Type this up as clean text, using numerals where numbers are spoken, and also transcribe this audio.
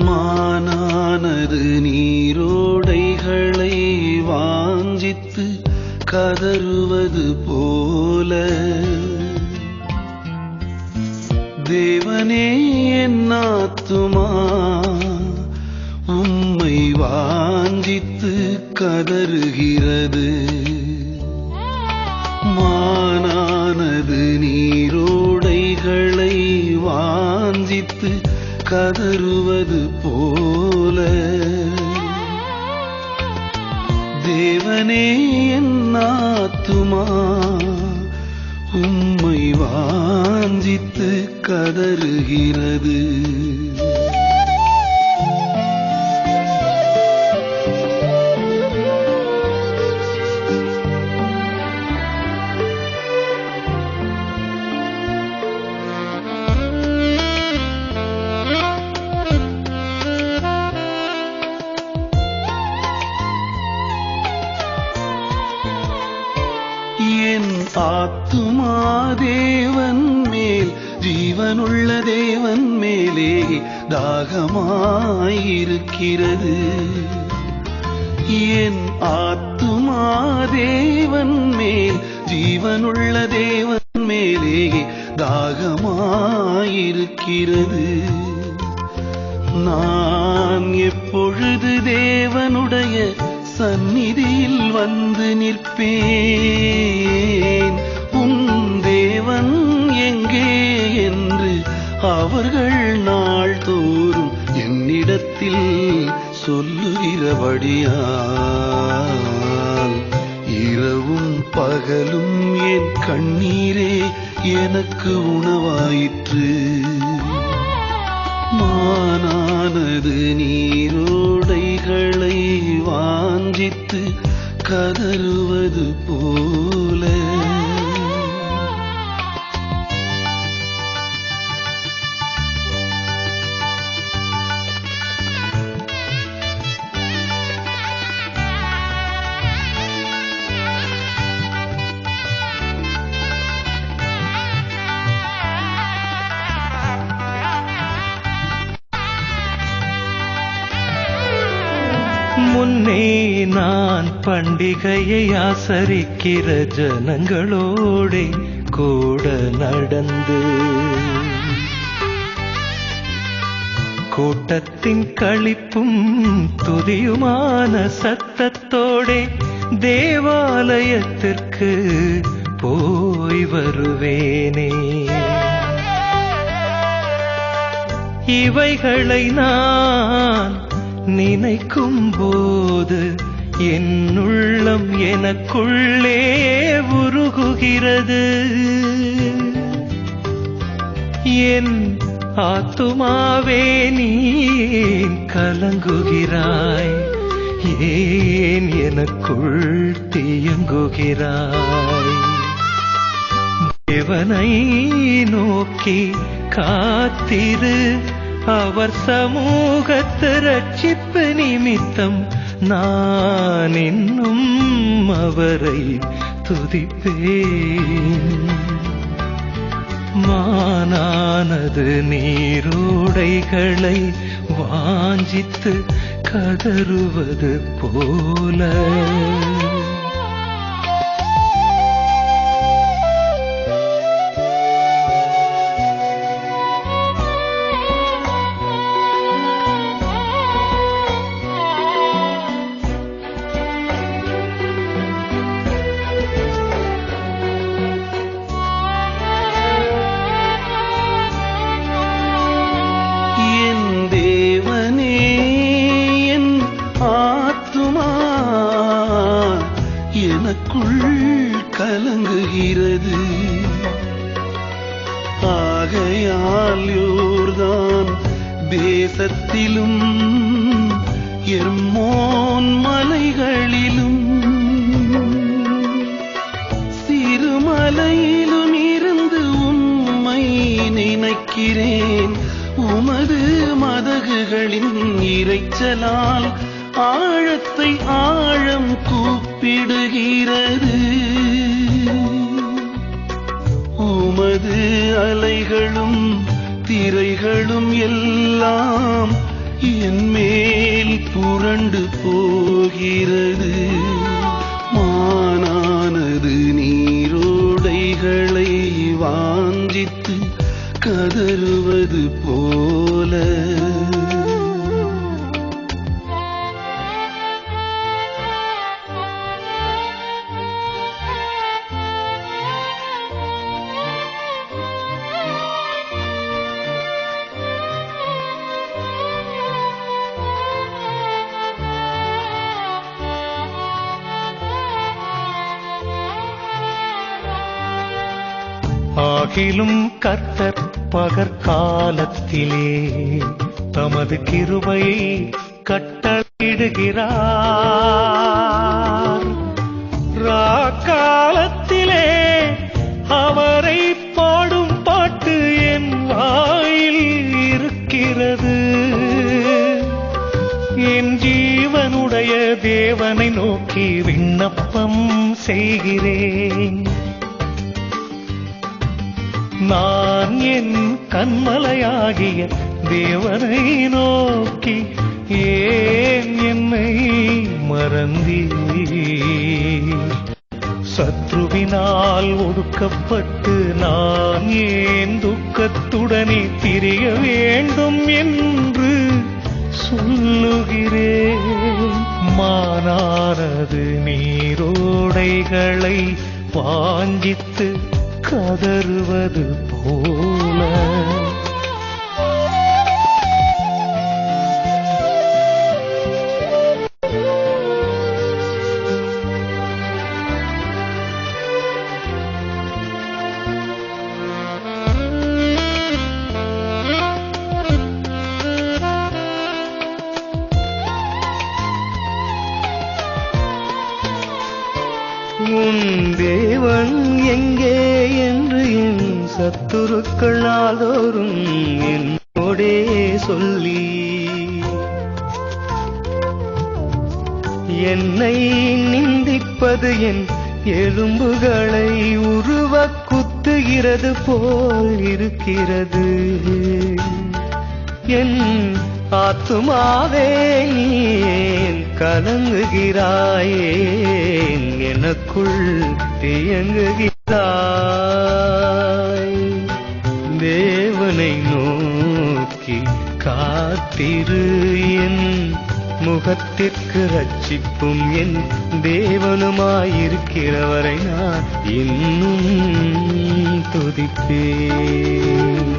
மானானது நீரோடைகளை வாஞ்சித்து கதறுவது போல தேவனே என் ஆத்துமா உம்மை வாஞ்சித்து கதறுகிறது. மானானது நீரோடைகளை வாஞ்சித்து கதறுவது போல தேவனே என் ஆத்துமா உம்மை வாஞ்சித்து கதறுகிறது. என் ஆத்துமா தேவன் மேல் ஜீவனுள்ள தேவன் மேலே தாகமாயிருக்கிறது. என் ஆத்துமா தேவன் மேல் ஜீவனுள்ள தேவன் மேலே தாகமாயிருக்கிறது. நான் எப்பொழுது தேவனுடைய சந்நிதியில் வந்து நிற்பேன், உன் தேவன் எங்கே என்று அவர்கள் நாள்தோறும் என்னிடத்தில் சொல்லுகிறபடியால் இரவும் பகலும் என் கண்ணீரே எனக்கு உணவாயிற்று. மானானது நீரோடைகளை வாஞ்சித்து கதறுவது போல முன்னே நான் பண்டிகையை ஆசரிக்கிற ஜனங்களோடே கூட நடந்து கூட்டத்தின் களிப்பும் துதியுமான சத்தத்தோடே தேவாலயத்திற்கு போய் வருவேனே. இவைகளை நான் நினைக்கும் போது என் உள்ளம் எனக்குள்ளே உருகுகிறது. என் ஆத்துமாவே நீ கலங்குகிறாய், ஏன் எனக்குள் தீயங்குகிறாய்? தேவனை நோக்கி காத்திரு, அவர் சமூகத்து ரட்சிப்பு நிமித்தம் நான் இன்னும் அவரை துதிப்பேன். மானானது நீரோடைகளை வாஞ்சித்து கதறுவது போல எனக்குள் கலங்குகிறது. ஆகையால் யோர்தான் தேசத்திலும் எர்மோன் மலைகளிலும் சிறுமலையிலும் இருந்து உம்மை நினைக்கிறேன். உமது மதகுகளின் இரைச்சலால் ஆழத்தை ஆழம் கூப்பிடுகிறது. உமது அலைகளும் திரைகளும் எல்லாம் என் மேல் புரண்டு போகிறது. மானானது நீரோடைகளை வாஞ்சித்து கதறுவது போல. ஆகிலும் கர்த்தர் பகற்காலத்திலே தமது கிருபையை கட்டளையிடுகிறார். ராக்காலத்திலே அவரை பாடும் பாட்டு என் வாயில் இருக்கிறது. என் ஜீவனுடைய தேவனை நோக்கி விண்ணப்பம் செய்கிறேன். நான் என் கண்மலையாகிய தேவனை நோக்கி ஏன் என்னை மறந்தீர்? சத்ருவினால் ஒடுக்கப்பட்டு நான் ஏன் துக்கத்துடனே திரிய வேண்டும் என்று சொல்லுகிறேன். மானானது நீரோடைகளை வாஞ்சித்து கதறுவது போல. உன் தேவன் எங்கே என்று என் சத்துருக்கள் நாள்தோறும் என்னோடே சொல்லி என்னை நிந்திப்பது என் எலும்புகளை உருவ குத்துகிறது போல் இருக்கிறது. என் ஆத்துமாவே நீ கலங்குகிறாயே, எனக்குள் தியங்குகிறாய். தேவனை நோக்கி காத்திரு, என் முகத்திற்கு ரட்சிப்பும் என் தேவனுமாயிருக்கிறவரை நான் இன்னும் துதிப்பேன்.